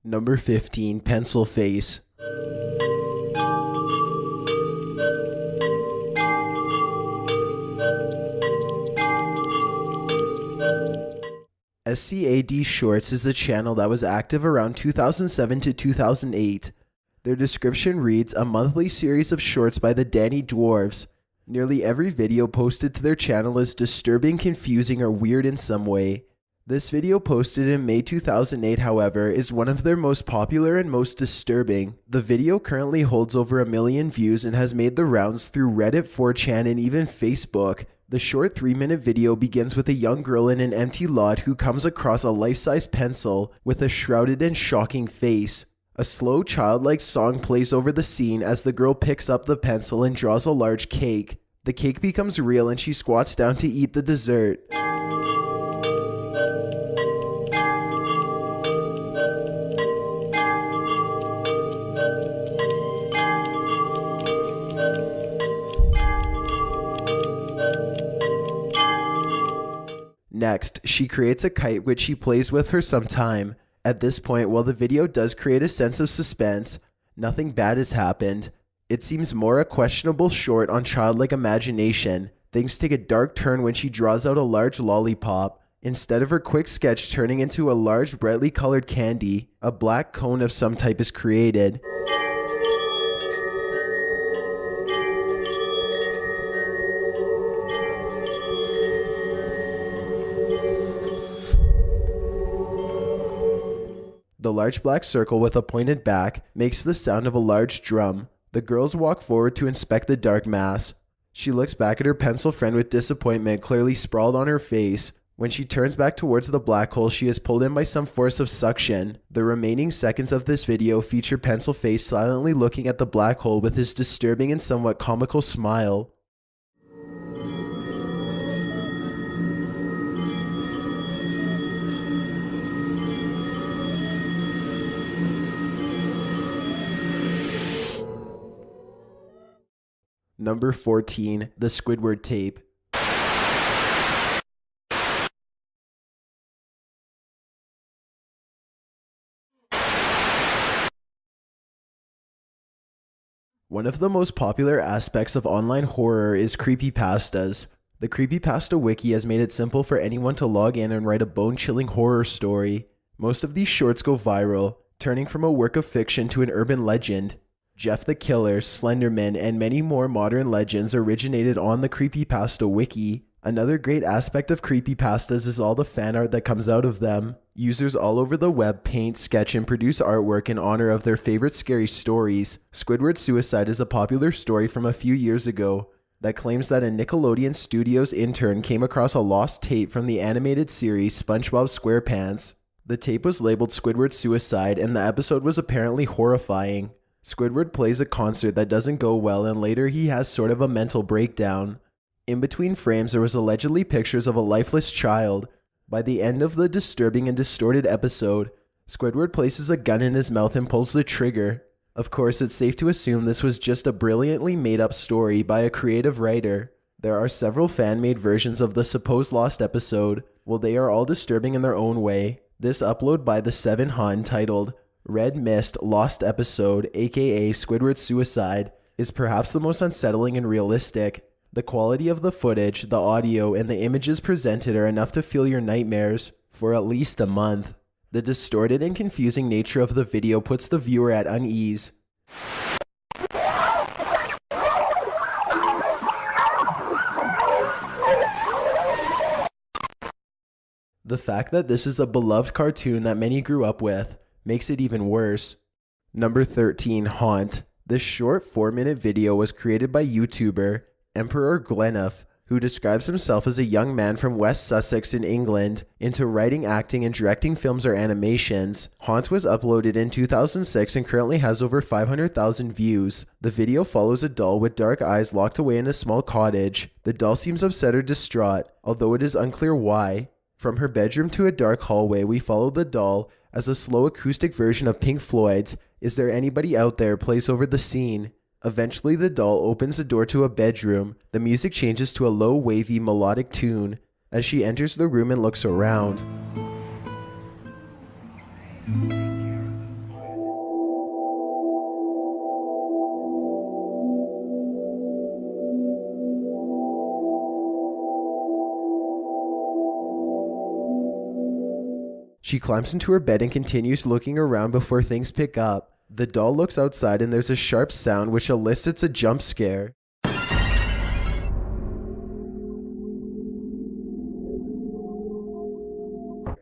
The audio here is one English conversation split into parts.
Number 15. Pencil face. SCAD Shorts is a channel that was active around 2007 to 2008. Their description reads, a monthly series of shorts by the Danny Dwarves. Nearly every video posted to their channel is disturbing, confusing, or weird in some way. This video posted in May 2008, however, is one of their most popular and most disturbing. The video currently holds over 1 million views and has made the rounds through Reddit, 4chan, and even Facebook. The short 3-minute video begins with a young girl in an empty lot who comes across a life-size pencil with a shrouded and shocking face. A slow, childlike song plays over the scene as the girl picks up the pencil and draws a large cake. The cake becomes real and she squats down to eat the dessert. Next, she creates a kite which she plays with for some time. At this point, while the video does create a sense of suspense, nothing bad has happened. It seems more a questionable short on childlike imagination. Things take a dark turn when she draws out a large lollipop. Instead of her quick sketch turning into a large, brightly colored candy, a black cone of some type is created. The large black circle with a pointed back makes the sound of a large drum. The girls walk forward to inspect the dark mass. She looks back at her pencil friend with disappointment clearly sprawled on her face. When she turns back towards the black hole, she is pulled in by some force of suction. The remaining seconds of this video feature Pencil Face silently looking at the black hole with his disturbing and somewhat comical smile. Number 14. The Squidward Tape. One of the most popular aspects of online horror is creepypastas. The Creepypasta Wiki has made it simple for anyone to log in and write a bone-chilling horror story. Most of these shorts go viral, turning from a work of fiction to an urban legend. Jeff the Killer, Slenderman, and many more modern legends originated on the Creepypasta Wiki. Another great aspect of creepypastas is all the fan art that comes out of them. Users all over the web paint, sketch, and produce artwork in honor of their favorite scary stories. Squidward's Suicide is a popular story from a few years ago that claims that a Nickelodeon Studios intern came across a lost tape from the animated series SpongeBob SquarePants. The tape was labeled Squidward's Suicide, and the episode was apparently horrifying. Squidward plays a concert that doesn't go well, and later he has sort of a mental breakdown. In between frames, there was allegedly pictures of a lifeless child. By the end of the disturbing and distorted episode, Squidward places a gun in his mouth and pulls the trigger. Of course, it's safe to assume this was just a brilliantly made-up story by a creative writer. There are several fan-made versions of the supposed lost episode. While they are all disturbing in their own way, this upload by the 7 Hun titled Red Mist Lost Episode, aka Squidward's Suicide, is perhaps the most unsettling and realistic. The quality of the footage, the audio, and the images presented are enough to fill your nightmares for at least a month. The distorted and confusing nature of the video puts the viewer at unease. The fact that this is a beloved cartoon that many grew up with makes it even worse. Number 13. Haunt. This short 4-minute video was created by YouTuber Emperor Glenniff, who describes himself as a young man from West Sussex in England into writing, acting, and directing films or animations. Haunt was uploaded in 2006 and currently has over 500,000 views. The video follows a doll with dark eyes locked away in a small cottage. The doll seems upset or distraught, although it is unclear why. From her bedroom to a dark hallway, we follow the doll as a slow acoustic version of Pink Floyd's "Is There Anybody Out There" plays over the scene. Eventually, the doll opens the door to a bedroom. The music changes to a low, wavy, melodic tune as she enters the room and looks around. She climbs into her bed and continues looking around before things pick up. The doll looks outside and there's a sharp sound which elicits a jump scare.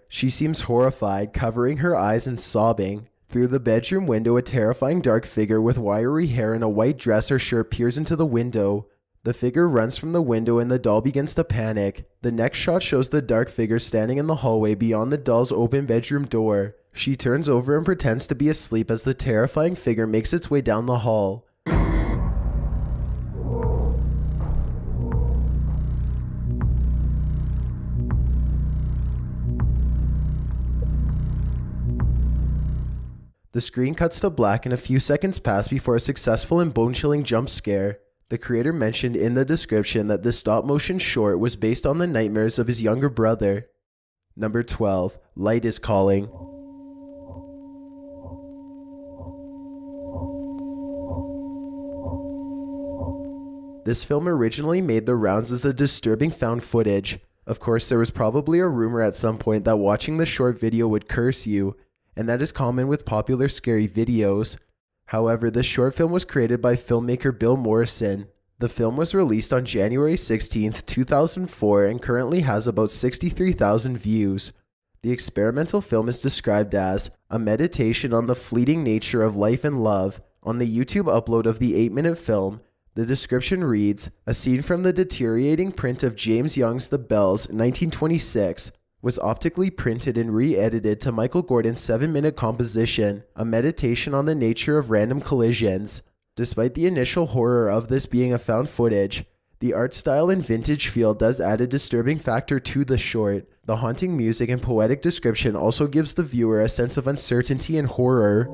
She seems horrified, covering her eyes and sobbing. Through the bedroom window, a terrifying dark figure with wiry hair and a white dress or shirt peers into the window. The figure runs from the window and the doll begins to panic. The next shot shows the dark figure standing in the hallway beyond the doll's open bedroom door. She turns over and pretends to be asleep as the terrifying figure makes its way down the hall. The screen cuts to black and a few seconds pass before a successful and bone-chilling jump scare. The creator mentioned in the description that the stop-motion short was based on the nightmares of his younger brother. Number 12. Light is Calling. This film originally made the rounds as a disturbing found footage. Of course, there was probably a rumor at some point that watching the short video would curse you, and that is common with popular scary videos. However, this short film was created by filmmaker Bill Morrison. The film was released on January 16, 2004 and currently has about 63,000 views. The experimental film is described as a meditation on the fleeting nature of life and love. On the YouTube upload of the 8-minute film, the description reads, "A scene from the deteriorating print of James Young's The Bells, 1926, was optically printed and re-edited to Michael Gordon's 7-minute composition, a meditation on the nature of random collisions." Despite the initial horror of this being a found footage, the art style and vintage feel does add a disturbing factor to the short. The haunting music and poetic description also gives the viewer a sense of uncertainty and horror.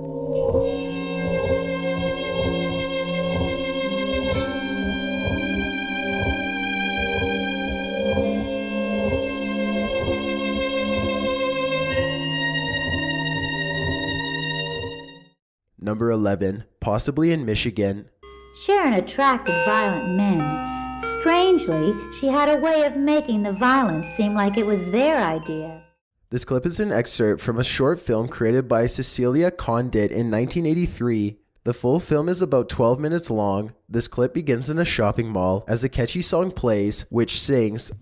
Number 11. Possibly in Michigan. Sharon attracted violent men. Strangely, she had a way of making the violence seem like it was their idea. This clip is an excerpt from a short film created by Cecilia Condit in 1983. The full film is about 12 minutes long. This clip begins in a shopping mall as a catchy song plays, which sings,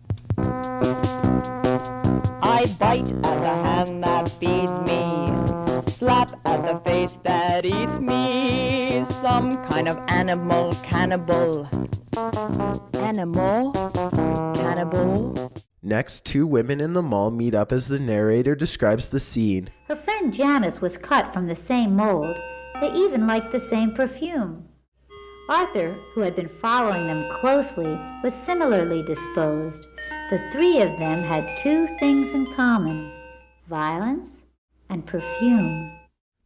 "I bite at the hand that feeds me, slap at the face that eats me, some kind of animal cannibal. Animal cannibal." Next, two women in the mall meet up as the narrator describes the scene. Her friend Janice was cut from the same mold. They even liked the same perfume. Arthur, who had been following them closely, was similarly disposed. The three of them had two things in common: violence and perfume.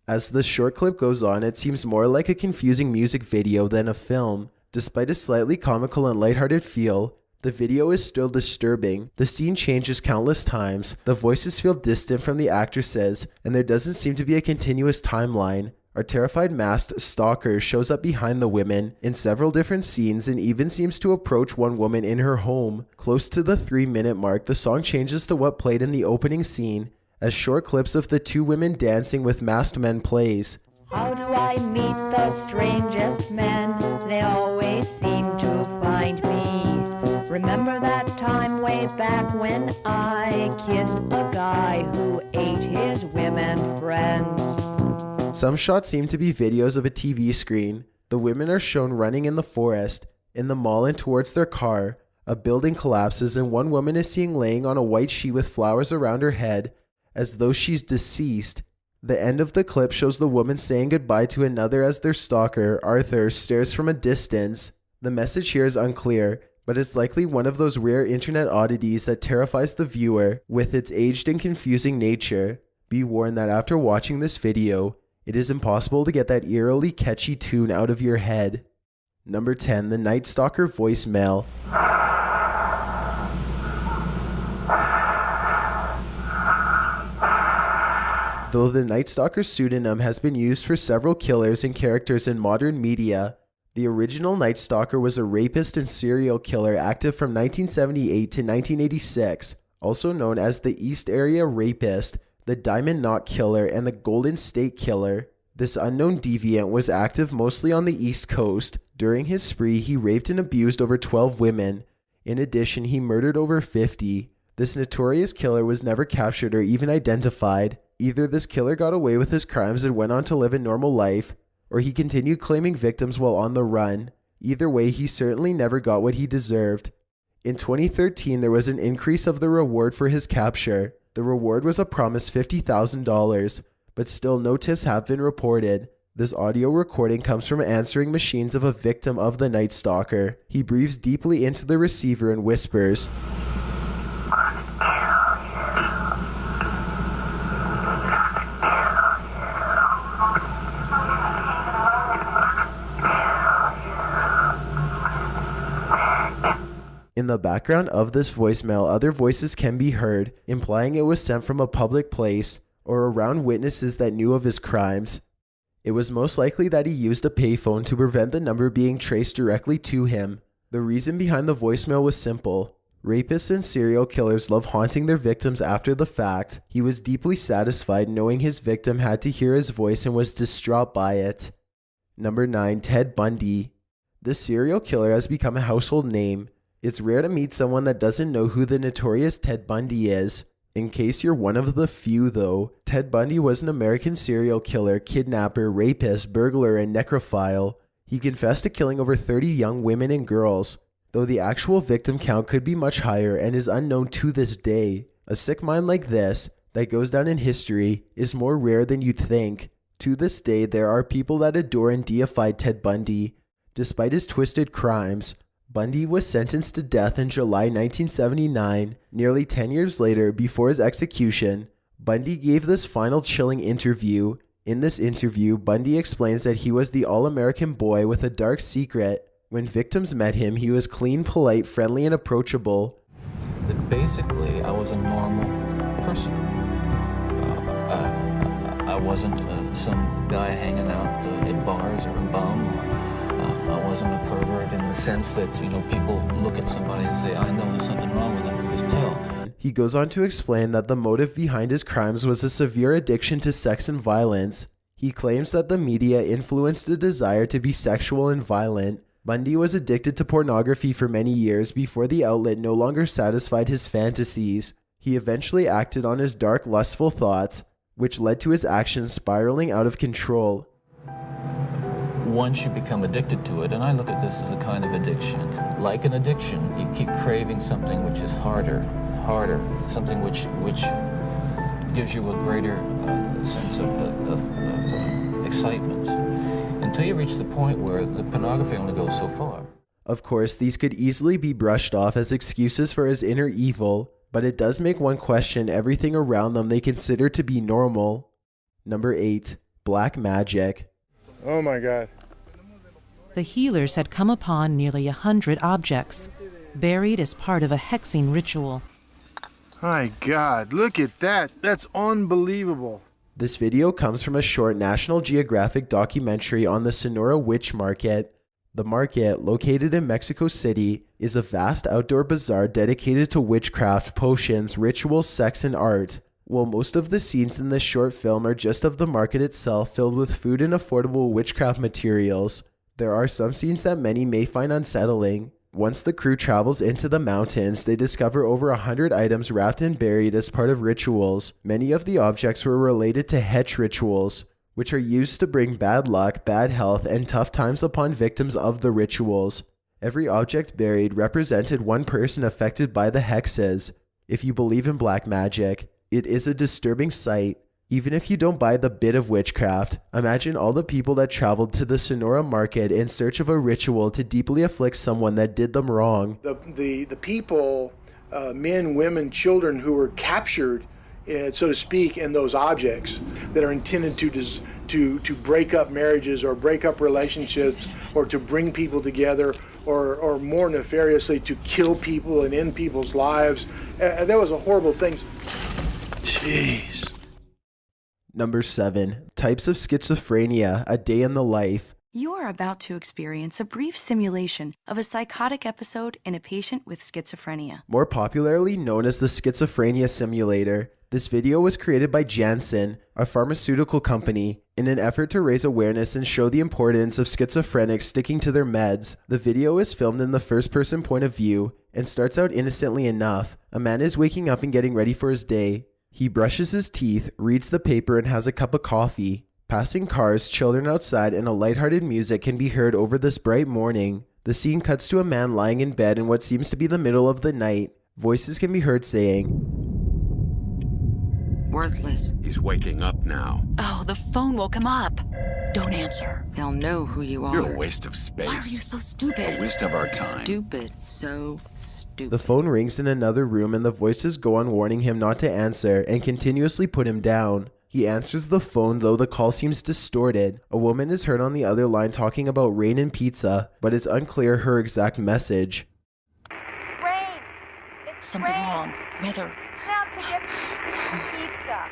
As the short clip goes on, it seems more like a confusing music video than a film. Despite a slightly comical and lighthearted feel, the video is still disturbing. The scene changes countless times, the voices feel distant from the actresses, and there doesn't seem to be a continuous timeline. Our terrified masked stalker shows up behind the women in several different scenes and even seems to approach one woman in her home. Close to the 3-minute mark, the song changes to what played in the opening scene, as short clips of the two women dancing with masked men plays. "How do I meet the strangest men? They always seem to find me. Remember that time way back when I kissed a guy who ate his women friends." Some shots seem to be videos of a TV screen. The women are shown running in the forest, in the mall, and towards their car. A building collapses and one woman is seen laying on a white sheet with flowers around her head, as though she's deceased. The end of the clip shows the woman saying goodbye to another as their stalker, Arthur, stares from a distance. The message here is unclear, but it's likely one of those rare internet oddities that terrifies the viewer with its aged and confusing nature. Be warned that after watching this video, it is impossible to get that eerily catchy tune out of your head. Number 10. The Night Stalker voicemail. Though the Night Stalker pseudonym has been used for several killers and characters in modern media, the original Night Stalker was a rapist and serial killer active from 1978 to 1986. Also known as the East Area Rapist, the Diamond Knot Killer, and the Golden State Killer. This unknown deviant was active mostly on the East Coast. During his spree, he raped and abused over 12 women. In addition, he murdered over 50. This notorious killer was never captured or even identified. Either this killer got away with his crimes and went on to live a normal life, or he continued claiming victims while on the run. Either way, he certainly never got what he deserved. In 2013, there was an increase of the reward for his capture. The reward was a promised $50,000, but still no tips have been reported. This audio recording comes from answering machines of a victim of the Night Stalker. He breathes deeply into the receiver and whispers, In the background of this voicemail, other voices can be heard, implying it was sent from a public place or around witnesses that knew of his crimes. It was most likely that he used a payphone to prevent the number being traced directly to him. The reason behind the voicemail was simple. Rapists and serial killers love haunting their victims after the fact. He was deeply satisfied knowing his victim had to hear his voice and was distraught by it. Number 9. Ted Bundy. This serial killer has become a household name. It's rare to meet someone that doesn't know who the notorious Ted Bundy is. In case you're one of the few though, Ted Bundy was an American serial killer, kidnapper, rapist, burglar, and necrophile. He confessed to killing over 30 young women and girls, though the actual victim count could be much higher and is unknown to this day. A sick mind like this, that goes down in history, is more rare than you'd think. To this day, there are people that adore and deify Ted Bundy. Despite his twisted crimes, Bundy was sentenced to death in July 1979. Nearly 10 years later, before his execution, Bundy gave this final chilling interview. In this interview, Bundy explains that he was the all-American boy with a dark secret. When victims met him, he was clean, polite, friendly, and approachable. That basically, I was a normal person. I wasn't some guy hanging out at bars or a bum. I wasn't a pervert in the sense that, people look at somebody and say, I know there's something wrong with them, and just tell. He goes on to explain that the motive behind his crimes was a severe addiction to sex and violence. He claims that the media influenced a desire to be sexual and violent. Bundy was addicted to pornography for many years before the outlet no longer satisfied his fantasies. He eventually acted on his dark, lustful thoughts, which led to his actions spiraling out of control. Once you become addicted to it, and I look at this as a kind of addiction. Like an addiction, you keep craving something which is harder, something which gives you a greater sense of excitement, until you reach the point where the pornography only goes so far. Of course, these could easily be brushed off as excuses for his inner evil, but it does make one question everything around them they consider to be normal. Number 8. Black Magic. Oh my God. The healers had come upon nearly 100 objects, buried as part of a hexing ritual. My God, look at that. That's unbelievable. This video comes from a short National Geographic documentary on the Sonora Witch Market. The market, located in Mexico City, is a vast outdoor bazaar dedicated to witchcraft, potions, rituals, sex, and art. While most of the scenes in this short film are just of the market itself filled with food and affordable witchcraft materials, there are some scenes that many may find unsettling. Once the crew travels into the mountains, they discover over 100 items wrapped and buried as part of rituals. Many of the objects were related to hetch rituals, which are used to bring bad luck, bad health, and tough times upon victims of the rituals. Every object buried represented one person affected by the hexes. If you believe in black magic, it is a disturbing sight. Even if you don't buy the bit of witchcraft, imagine all the people that traveled to the Sonora market in search of a ritual to deeply afflict someone that did them wrong. The people, men, women, children who were captured, so to speak, in those objects that are intended to break up marriages or break up relationships or to bring people together or more nefariously to kill people and end people's lives. That was a horrible thing. Jeez. Number 7. Types of schizophrenia, a day in the life. You are about to experience a brief simulation of a psychotic episode in a patient with schizophrenia. More popularly known as the schizophrenia simulator, This video was created by Janssen, a pharmaceutical company, in an effort to raise awareness and show the importance of schizophrenics sticking to their meds. The video is filmed in the first-person point of view and starts out innocently enough. A man is waking up and getting ready for his day. He brushes his teeth, reads the paper, and has a cup of coffee. Passing cars, children outside, and a lighthearted music can be heard over this bright morning. The scene cuts to a man lying in bed in what seems to be the middle of the night. Voices can be heard saying, "Worthless. He's waking up now. Oh, the phone woke him up. Don't answer. They'll know who you are. You're a waste of space. Why are you so stupid? A waste of our time. Stupid. So stupid." The phone rings in another room and the voices go on warning him not to answer and continuously put him down. He answers the phone, though the call seems distorted. A woman is heard on the other line talking about rain and pizza, but it's unclear her exact message. Rain! It's Something rain. wrong. Weather. Now to get pizza.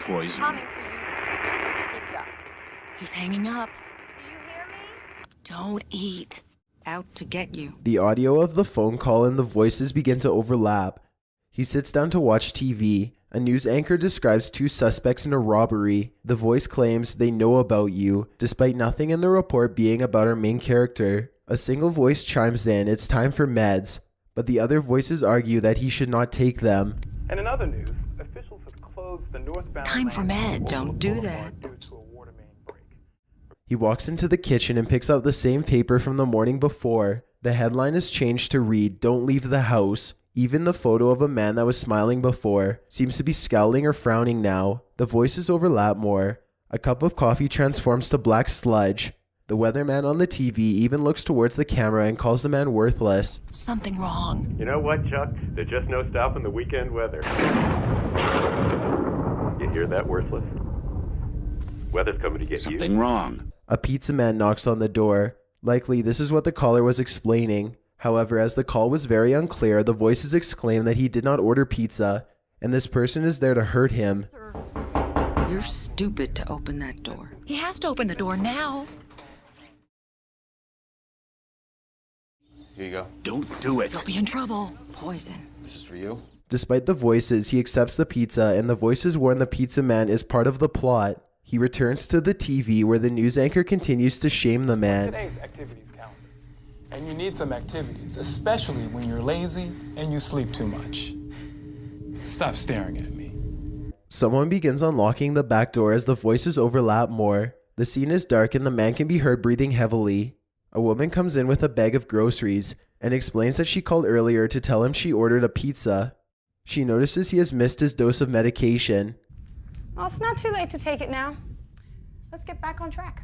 Poison. Coming for you. Pizza. He's hanging up. Do you hear me? Don't eat. Out to get you. The audio of the phone call and the voices begin to overlap. He sits down to watch TV. A news anchor describes two suspects in a robbery. The voice claims they know about you, despite nothing in the report being about our main character. A single voice chimes in, it's time for meds, but the other voices argue that he should not take them. And in other news, officials have closed the northbound Time for lane meds. Don't do that. due to a water main break. He walks into the kitchen and picks out the same paper from the morning before. The headline is changed to read, "Don't leave the house." Even the photo of a man that was smiling before seems to be scowling or frowning now. The voices overlap more. A cup of coffee transforms to black sludge. The weatherman on the TV even looks towards the camera and calls the man worthless. Something wrong. You know what, Chuck? There's just no stopping the weekend weather. You hear that, worthless? Weather's coming to get Something you. wrong. A pizza man knocks on the door. Likely this is what the caller was explaining. However, as the call was very unclear, the voices exclaim that he did not order pizza, and this person is there to hurt him. You're stupid to open that door. He has to open the door now. Here you go. Don't do it. You'll be in trouble. Poison. This is for you. Despite the voices, he accepts the pizza, and the voices warn the pizza man is part of the plot. He returns to the TV where the news anchor continues to shame the man. Today's activities calendar. And you need some activities, especially when you're lazy and you sleep too much. Stop staring at me. Someone begins unlocking the back door as the voices overlap more. The scene is dark and the man can be heard breathing heavily. A woman comes in with a bag of groceries and explains that she called earlier to tell him she ordered a pizza. She notices he has missed his dose of medication. Well, it's not too late to take it now. Let's get back on track.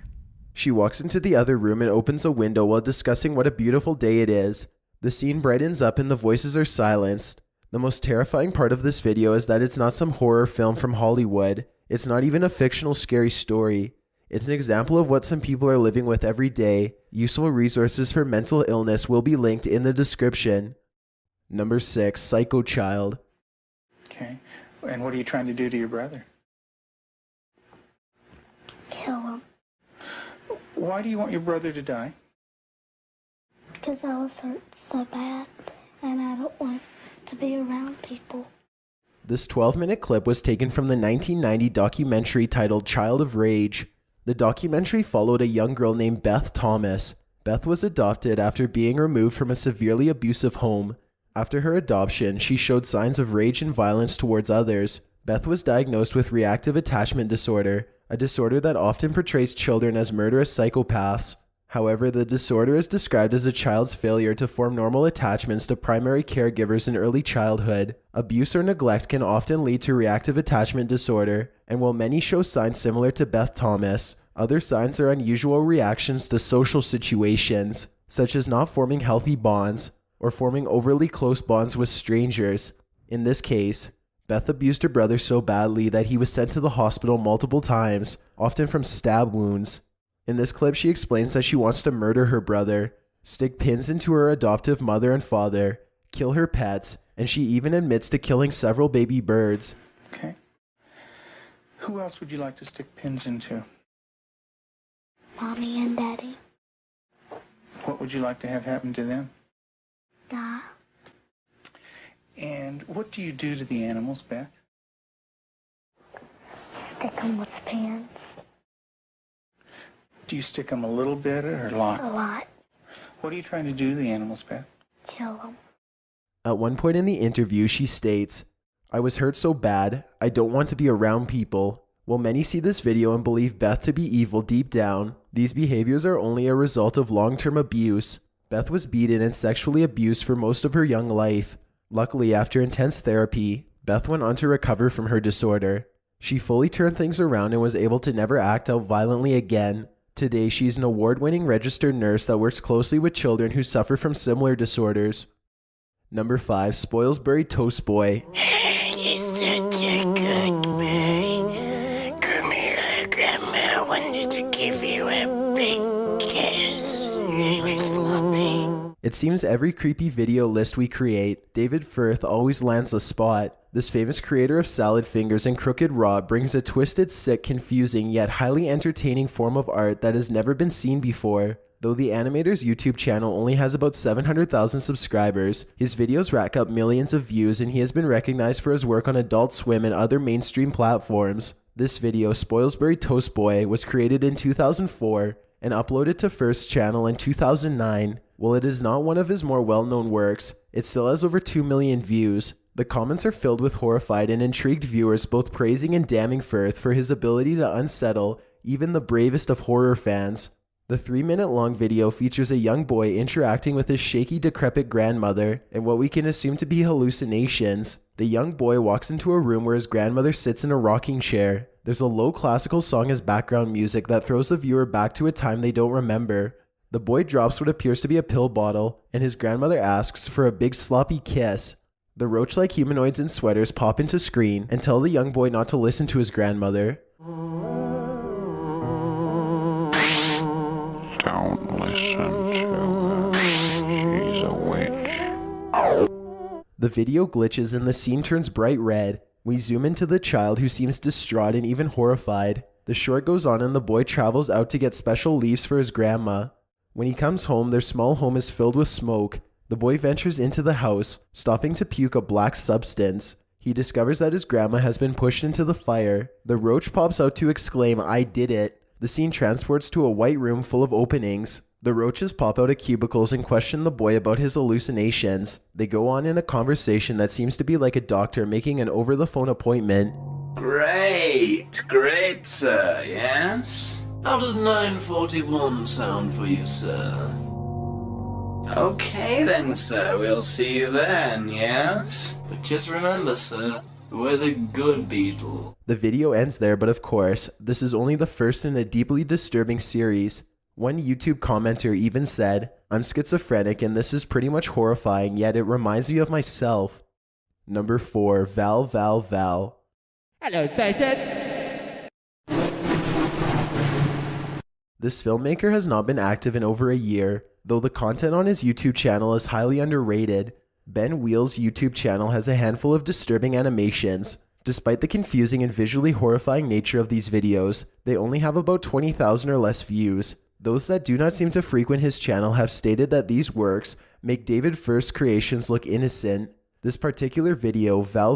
She walks into the other room and opens a window while discussing what a beautiful day it is. The scene brightens up and the voices are silenced. The most terrifying part of this video is that it's not some horror film from Hollywood. It's not even a fictional scary story. It's an example of what some people are living with every day. Useful resources for mental illness will be linked in the description. Number 6, Psycho Child. Okay. And what are you trying to do to your brother? Kill him. Why do you want your brother to die? Because I was hurt so bad, and I don't want to be around people. This 12-minute clip was taken from the 1990 documentary titled Child of Rage. The documentary followed a young girl named Beth Thomas. Beth was adopted after being removed from a severely abusive home. After her adoption, she showed signs of rage and violence towards others. Beth was diagnosed with reactive attachment disorder, a disorder that often portrays children as murderous psychopaths. However, the disorder is described as a child's failure to form normal attachments to primary caregivers in early childhood. Abuse or neglect can often lead to reactive attachment disorder, and while many show signs similar to Beth Thomas, other signs are unusual reactions to social situations, such as not forming healthy bonds or forming overly close bonds with strangers. In this case, Beth abused her brother so badly that he was sent to the hospital multiple times, often from stab wounds. In this clip, she explains that she wants to murder her brother, stick pins into her adoptive mother and father, kill her pets, and she even admits to killing several baby birds. Okay. Who else would you like to stick pins into? Mommy and Daddy. What would you like to have happen to them? Die. And what do you do to the animals, Beth? stick them with pins. Do you stick them a little bit or a lot? A lot. What are you trying to do to the animals, Beth? Kill them. At one point in the interview, she states, "I was hurt so bad, I don't want to be around people." While many see this video and believe Beth to be evil deep down, these behaviors are only a result of long-term abuse. Beth was beaten and sexually abused for most of her young life. Luckily, after intense therapy, Beth went on to recover from her disorder. She fully turned things around and was able to never act out violently again. Today, she's an award-winning registered nurse that works closely with children who suffer from similar disorders. Number 5, Spoilsbury Toast Boy. You're such a good boy. Come here, Grandma wanted to give you a big kiss. Really floppy. It seems every creepy video list we create, David Firth always lands the spot. This famous creator of Salad Fingers and Crooked Raw brings a twisted, sick, confusing, yet highly entertaining form of art that has never been seen before. Though the animator's YouTube channel only has about 700,000 subscribers, his videos rack up millions of views and he has been recognized for his work on Adult Swim and other mainstream platforms. This video, Spoilsbury Toast Boy, was created in 2004 and uploaded to First's channel in 2009. While it is not one of his more well-known works, it still has over 2 million views. The comments are filled with horrified and intrigued viewers both praising and damning Firth for his ability to unsettle even the bravest of horror fans. The 3-minute-long video features a young boy interacting with his shaky, decrepit grandmother and what we can assume to be hallucinations. The young boy walks into a room where his grandmother sits in a rocking chair. There's a low classical song as background music that throws the viewer back to a time they don't remember. The boy drops what appears to be a pill bottle, and his grandmother asks for a big sloppy kiss. The roach-like humanoids in sweaters pop into screen and tell the young boy not to listen to his grandmother. Don't listen to her. She's a witch. The video glitches and the scene turns bright red. We zoom into the child who seems distraught and even horrified. The short goes on and the boy travels out to get special leaves for his grandma. When he comes home, their small home is filled with smoke. The boy ventures into the house, stopping to puke a black substance. He discovers that his grandma has been pushed into the fire. The roach pops out to exclaim, "I did it." The scene transports to a white room full of openings. The roaches pop out of cubicles and question the boy about his hallucinations. They go on in a conversation that seems to be like a doctor making an over-the-phone appointment. Great, sir, yes? How does 9:41 sound for you, sir? Okay then, sir, we'll see you then, yes? But just remember, sir, we're the good beetle. The video ends there, but of course, this is only the first in a deeply disturbing series. One YouTube commenter even said, "I'm schizophrenic and this is pretty much horrifying, yet it reminds me of myself." Number 4, Val. Hello, Tyson. This filmmaker has not been active in over a year, though the content on his YouTube channel is highly underrated. Ben Wheel's YouTube channel has a handful of disturbing animations. Despite the confusing and visually horrifying nature of these videos, they only have about 20,000 or less views. Those that do not seem to frequent his channel have stated that these works make David Firth's creations look innocent. This particular video, Val,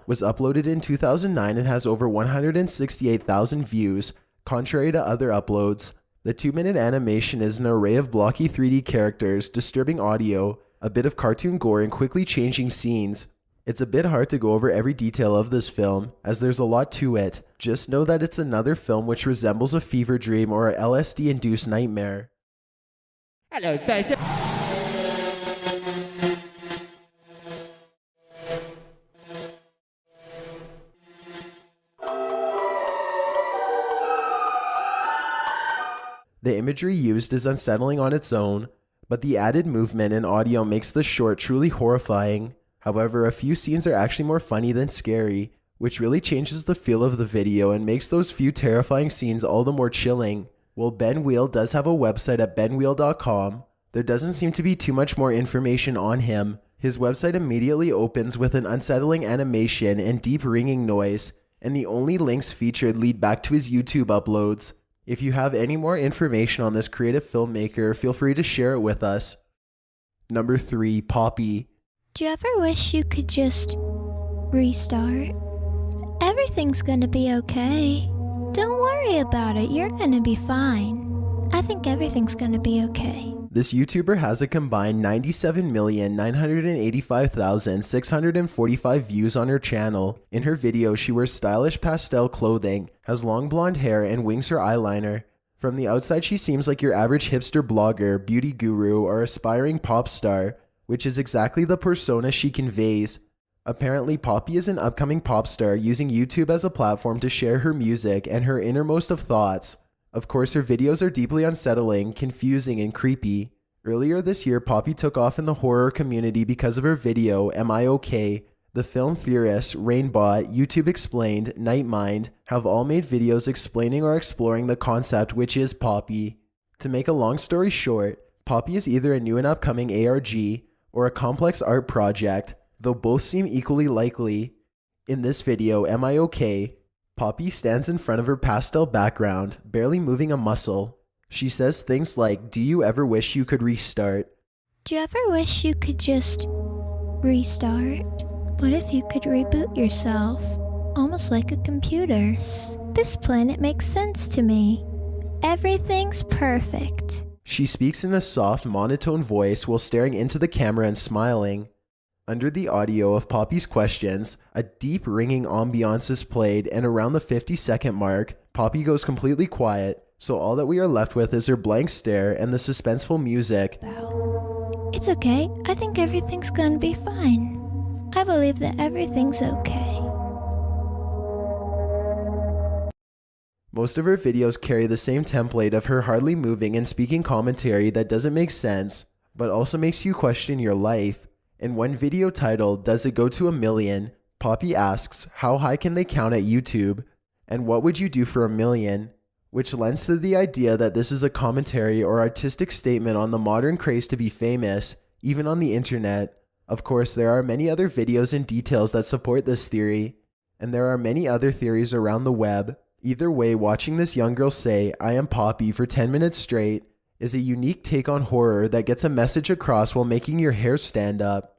was uploaded in 2009 and has over 168,000 views, contrary to other uploads. The 2-minute animation is an array of blocky 3D characters, disturbing audio, a bit of cartoon gore, and quickly changing scenes. It's a bit hard to go over every detail of this film, as there's a lot to it. Just know that it's another film which resembles a fever dream or a LSD-induced nightmare. Hello, Tyson. The imagery used is unsettling on its own, but the added movement and audio makes the short truly horrifying. However, a few scenes are actually more funny than scary, which really changes the feel of the video and makes those few terrifying scenes all the more chilling. While Ben Wheel does have a website at benwheel.com, there doesn't seem to be too much more information on him. His website immediately opens with an unsettling animation and deep ringing noise, and the only links featured lead back to his YouTube uploads. If you have any more information on this creative filmmaker, feel free to share it with us. Number 3, Poppy. Do you ever wish you could just restart? Everything's gonna be okay. Don't worry about it, you're gonna be fine. I think everything's gonna be okay. This YouTuber has a combined 97,985,645 views on her channel. In her videos, she wears stylish pastel clothing, has long blonde hair, and wings her eyeliner. From the outside, she seems like your average hipster blogger, beauty guru, or aspiring pop star, which is exactly the persona she conveys. Apparently, Poppy is an upcoming pop star using YouTube as a platform to share her music and her innermost of thoughts. Of course, her videos are deeply unsettling, confusing, and creepy. Earlier this year, Poppy took off in the horror community because of her video, Am I OK? The film theorists, Rainbot, YouTube Explained, Nightmind have all made videos explaining or exploring the concept which is Poppy. To make a long story short, Poppy is either a new and upcoming ARG or a complex art project, though both seem equally likely. In this video, Am I OK? Poppy stands in front of her pastel background, barely moving a muscle. She says things like, do you ever wish you could restart? Do you ever wish you could just restart? What if you could reboot yourself? Almost like a computer. This planet makes sense to me. Everything's perfect. She speaks in a soft, monotone voice while staring into the camera and smiling. Under the audio of Poppy's questions, a deep ringing ambiance is played, and around the 50-second mark, Poppy goes completely quiet, so all that we are left with is her blank stare and the suspenseful music. It's okay. I think everything's gonna be fine. I believe that everything's okay. Most of her videos carry the same template of her hardly moving and speaking commentary that doesn't make sense, but also makes you question your life. In one video titled, Does It Go to a Million?, Poppy asks, how high can they count at YouTube? And what would you do for $1 million? Which lends to the idea that this is a commentary or artistic statement on the modern craze to be famous, even on the internet. Of course, there are many other videos and details that support this theory, and there are many other theories around the web. Either way, watching this young girl say, I am Poppy for 10 minutes straight is a unique take on horror that gets a message across while making your hair stand up.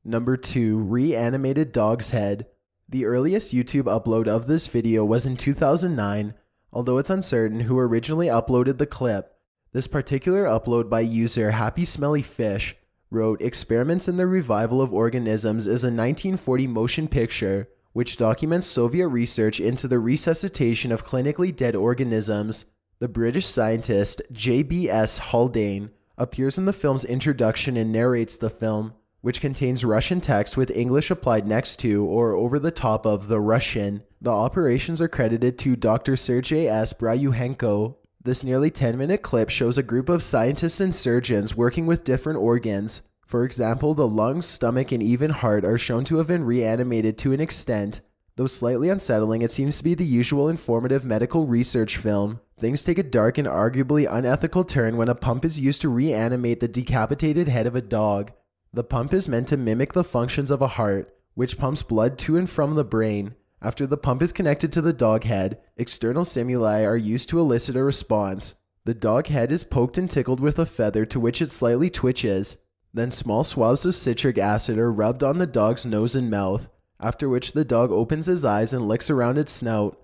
Number 2. Reanimated Dog's Head. The earliest YouTube upload of this video was in 2009, although it's uncertain who originally uploaded the clip. This particular upload by user Happy Smelly Fish wrote, Experiments in the Revival of Organisms is a 1940 motion picture which documents Soviet research into the resuscitation of clinically dead organisms. The British scientist J.B.S. Haldane appears in the film's introduction and narrates the film, which contains Russian text with English applied next to or over the top of the Russian. The operations are credited to Dr. Sergei S. Bryuhenko. This nearly 10-minute clip shows a group of scientists and surgeons working with different organs. For example, the lungs, stomach, and even heart are shown to have been reanimated to an extent. Though slightly unsettling, it seems to be the usual informative medical research film. Things take a dark and arguably unethical turn when a pump is used to reanimate the decapitated head of a dog. The pump is meant to mimic the functions of a heart, which pumps blood to and from the brain. After the pump is connected to the dog head, external stimuli are used to elicit a response. The dog head is poked and tickled with a feather to which it slightly twitches. Then small swabs of citric acid are rubbed on the dog's nose and mouth, after which the dog opens his eyes and licks around its snout.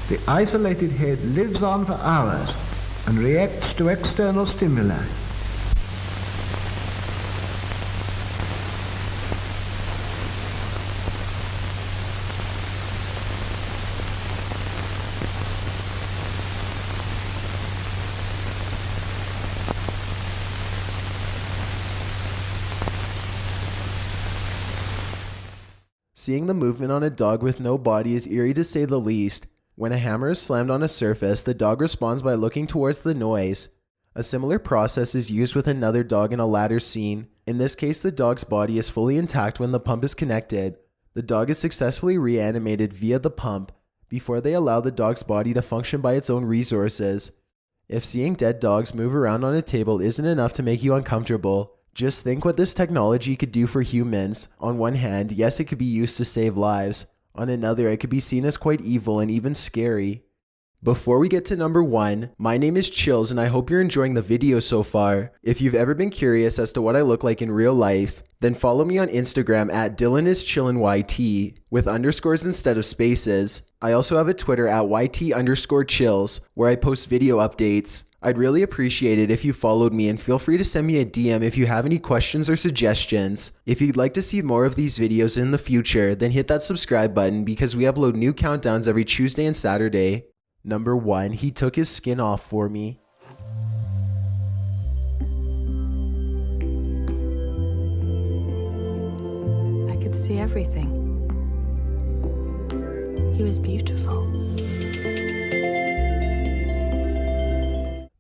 The isolated head lives on for hours and reacts to external stimuli. Seeing the movement on a dog with no body is eerie to say the least. When a hammer is slammed on a surface, the dog responds by looking towards the noise. A similar process is used with another dog in a latter scene. In this case, the dog's body is fully intact when the pump is connected. The dog is successfully reanimated via the pump before they allow the dog's body to function by its own resources. If seeing dead dogs move around on a table isn't enough to make you uncomfortable, just think what this technology could do for humans. On one hand, yes, it could be used to save lives. On another, it could be seen as quite evil and even scary. Before we get to number 1, my name is Chills and I hope you're enjoying the video so far. If you've ever been curious as to what I look like in real life, then follow me on Instagram at DylanIsChillinYT with underscores instead of spaces. I also have a Twitter at YT_chills where I post video updates. I'd really appreciate it if you followed me, and feel free to send me a DM if you have any questions or suggestions. If you'd like to see more of these videos in the future, then hit that subscribe button because we upload new countdowns every Tuesday and Saturday. Number 1, he took his skin off for me. See everything. He was beautiful.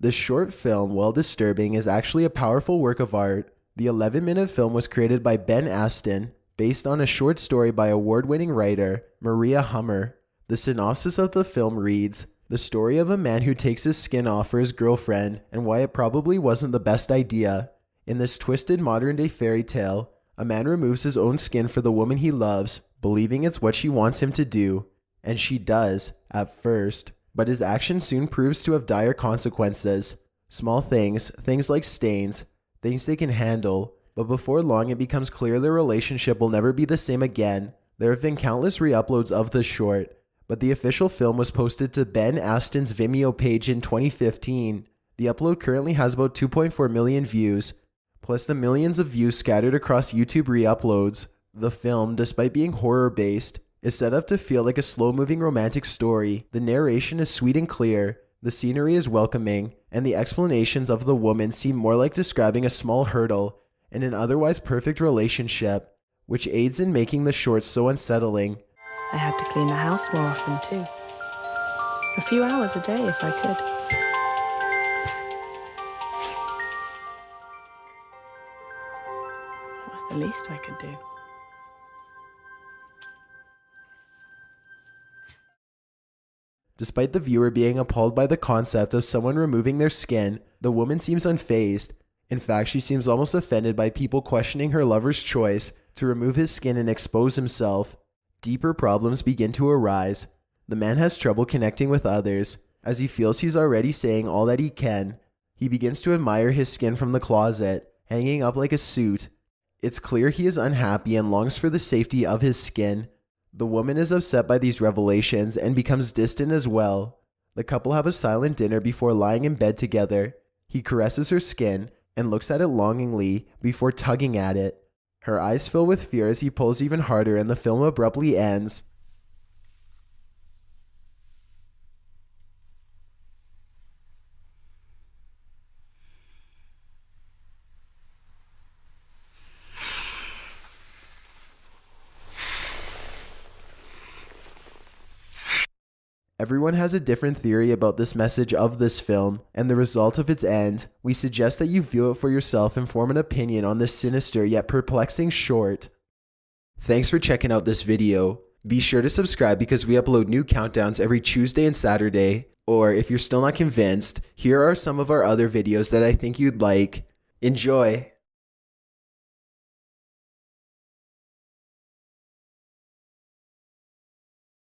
This short film, while disturbing, is actually a powerful work of art. The 11-minute film was created by Ben Aston, based on a short story by award-winning writer Maria Hummer. The synopsis of the film reads, "The story of a man who takes his skin off for his girlfriend and why it probably wasn't the best idea. In this twisted modern-day fairy tale, a man removes his own skin for the woman he loves, believing it's what she wants him to do. And she does, at first. But his action soon proves to have dire consequences. Small things like stains, things they can handle. But before long it becomes clear their relationship will never be the same again. There have been countless re-uploads of the short, but the official film was posted to Ben Aston's Vimeo page in 2015. The upload currently has about 2.4 million views, plus the millions of views scattered across YouTube re-uploads. The film, despite being horror-based, is set up to feel like a slow-moving romantic story. The narration is sweet and clear, the scenery is welcoming, and the explanations of the woman seem more like describing a small hurdle in an otherwise perfect relationship, which aids in making the short so unsettling. I had to clean the house more often too. A few hours a day if I could. The least I could do. Despite the viewer being appalled by the concept of someone removing their skin, the woman seems unfazed. In fact, she seems almost offended by people questioning her lover's choice to remove his skin and expose himself. Deeper problems begin to arise. The man has trouble connecting with others, as he feels he's already saying all that he can. He begins to admire his skin from the closet, hanging up like a suit. It's clear he is unhappy and longs for the safety of his skin. The woman is upset by these revelations and becomes distant as well. The couple have a silent dinner before lying in bed together. He caresses her skin and looks at it longingly before tugging at it. Her eyes fill with fear as he pulls even harder, and the film abruptly ends. Everyone has a different theory about this message of this film and the result of its end. We suggest that you view it for yourself and form an opinion on this sinister yet perplexing short. Thanks for checking out this video. Be sure to subscribe because we upload new countdowns every Tuesday and Saturday. Or if you're still not convinced, here are some of our other videos that I think you'd like. Enjoy!